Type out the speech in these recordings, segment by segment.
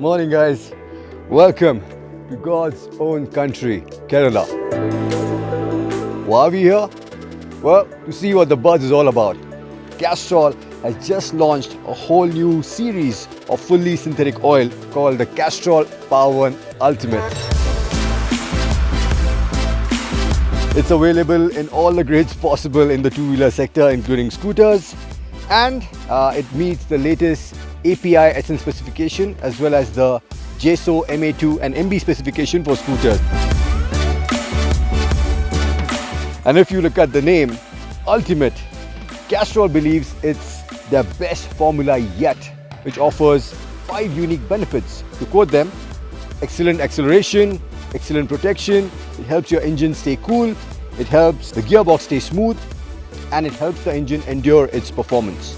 morning, guys. Welcome to God's own country, Kerala. Why are we here? Well, to see what the buzz is all about. Castrol has just launched a whole new series of fully synthetic oil called the Castrol POWER1 Ultimate. It's available in all the grades possible in the two-wheeler sector, including scooters, and it meets the latest API SN specification as well as the JSO MA2 and MB specification for scooters. And if you look at the name, Ultimate, Castrol believes it's their best formula yet, which offers 5 unique benefits. To quote them, excellent acceleration, excellent protection, it helps your engine stay cool, it helps the gearbox stay smooth, and it helps the engine endure its performance.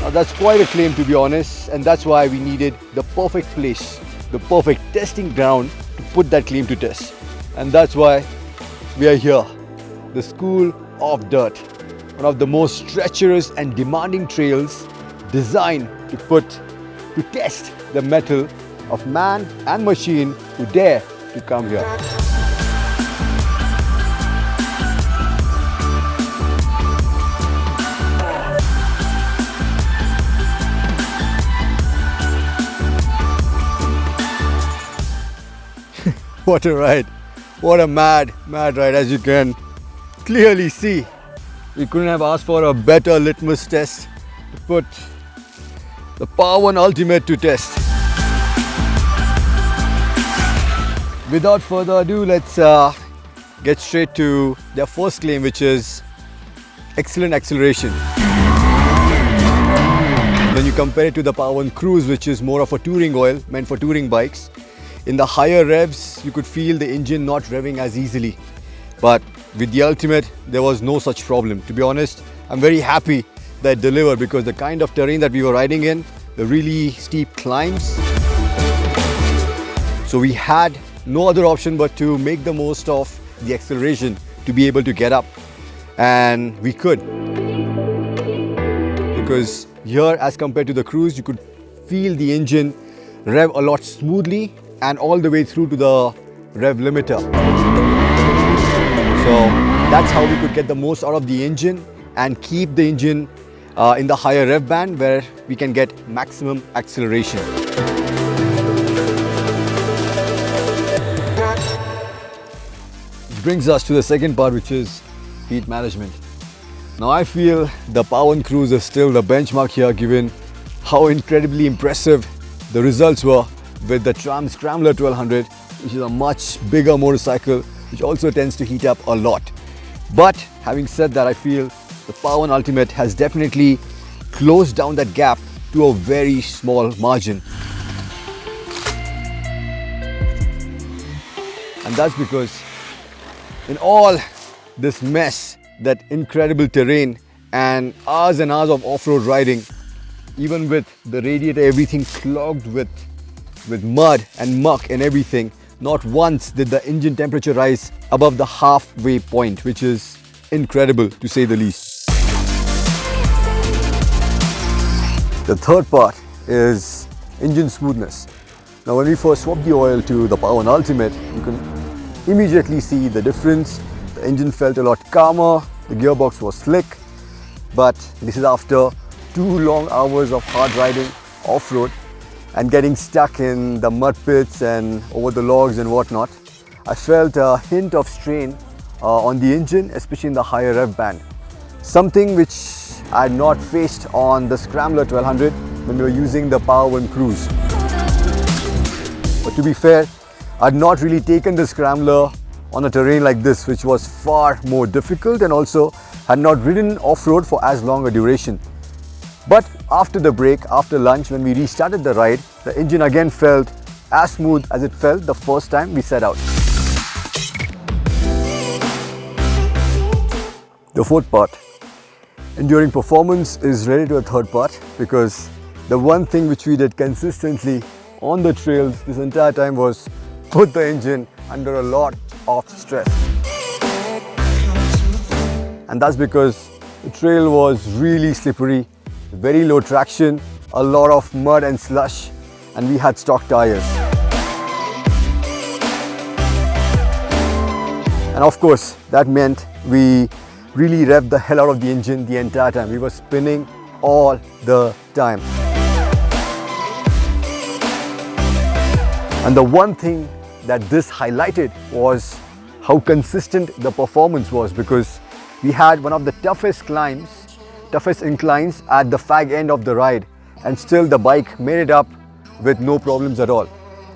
Now that's quite a claim, to be honest, and that's why we needed the perfect place, the perfect testing ground to put that claim to test. And that's why we are here, the School of Dirt, one of the most treacherous and demanding trails designed to test the mettle of man and machine who dare to come here. What a ride! What a mad ride, as you can clearly see. We couldn't have asked for a better litmus test to put the POWER1 Ultimate to test. Without further ado, let's get straight to their first claim, which is excellent acceleration. When you compare it to the POWER1 Cruise, which is more of a touring oil meant for touring bikes, in the higher revs, you could feel the engine not revving as easily. But with the Ultimate, there was no such problem. To be honest, I'm very happy that it delivered, because the kind of terrain that we were riding in, the really steep climbs, so we had no other option but to make the most of the acceleration to be able to get up. And we could. Because here, as compared to the Cruise, you could feel the engine rev a lot smoothly and all the way through to the rev limiter. So that's how we could get the most out of the engine and keep the engine in the higher rev band where we can get maximum acceleration. Which brings us to the second part, which is heat management. Now I feel the POWER1 Cruise is still the benchmark here, given how incredibly impressive the results were with the Tram Scrambler 1200, which is a much bigger motorcycle, which also tends to heat up a lot. But having said that, I feel the POWER1 Ultimate has definitely closed down that gap to a very small margin. And that's because in all this mess, that incredible terrain and hours of off-road riding, even with the radiator, everything clogged with mud and muck and everything, not once did the engine temperature rise above the halfway point, which is incredible to say the least. The third part is engine smoothness. Now when we first swapped the oil to the POWER1 Ultimate, you can immediately see the difference. The engine felt a lot calmer, the gearbox was slick, but this is after 2 long hours of hard riding off-road and getting stuck in the mud pits and over the logs and whatnot. I felt a hint of strain on the engine, especially in the higher rev band. Something which I had not faced on the Scrambler 1200 when we were using the POWER1 Cruise. But to be fair, I had not really taken the Scrambler on a terrain like this, which was far more difficult, and also had not ridden off-road for as long a duration. But after the break, after lunch, when we restarted the ride, the engine again felt as smooth as it felt the first time we set out. The fourth part, enduring performance, is related to a third part, because the one thing which we did consistently on the trails this entire time was put the engine under a lot of stress. And that's because the trail was really slippery, very low traction, a lot of mud and slush, and we had stock tires. And of course, that meant we really revved the hell out of the engine the entire time. We were spinning all the time. And the one thing that this highlighted was how consistent the performance was, because we had one of the toughest inclines at the fag end of the ride, and still the bike made it up with no problems at all.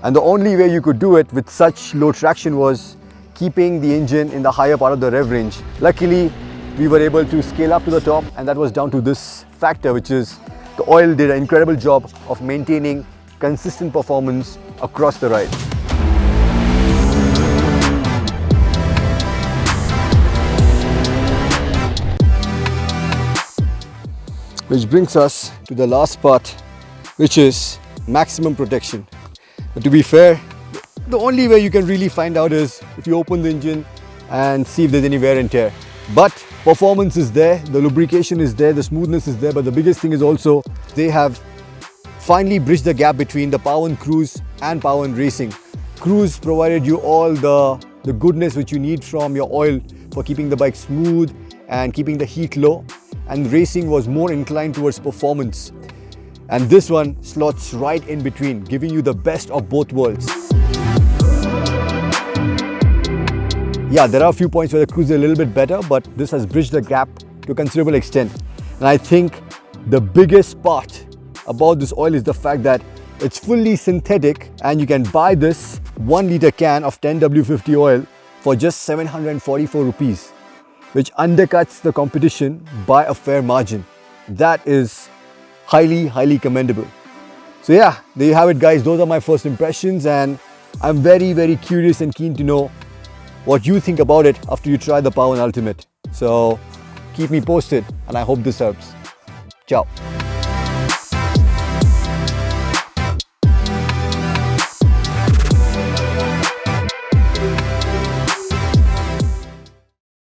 And the only way you could do it with such low traction was keeping the engine in the higher part of the rev range. Luckily, we were able to scale up to the top, and that was down to this factor, which is the oil did an incredible job of maintaining consistent performance across the ride. Which brings us to the last part, which is maximum protection. But to be fair, the only way you can really find out is if you open the engine and see if there's any wear and tear. But performance is there, the lubrication is there, the smoothness is there, but the biggest thing is also they have finally bridged the gap between the POWER1 Cruise and POWER1 Racing. Cruise provided you all the goodness which you need from your oil for keeping the bike smooth and keeping the heat low, and Racing was more inclined towards performance. And this one slots right in between, giving you the best of both worlds. Yeah, there are a few points where the Cruise is a little bit better, but this has bridged the gap to a considerable extent. And I think the biggest part about this oil is the fact that it's fully synthetic, and you can buy this 1 litre can of 10W50 oil for just 744 rupees, which undercuts the competition by a fair margin. That is highly commendable. So yeah, there you have it guys. Those are my first impressions, and I'm very curious and keen to know what you think about it after you try the POWER1 Ultimate. So keep me posted, and I hope this helps. Ciao.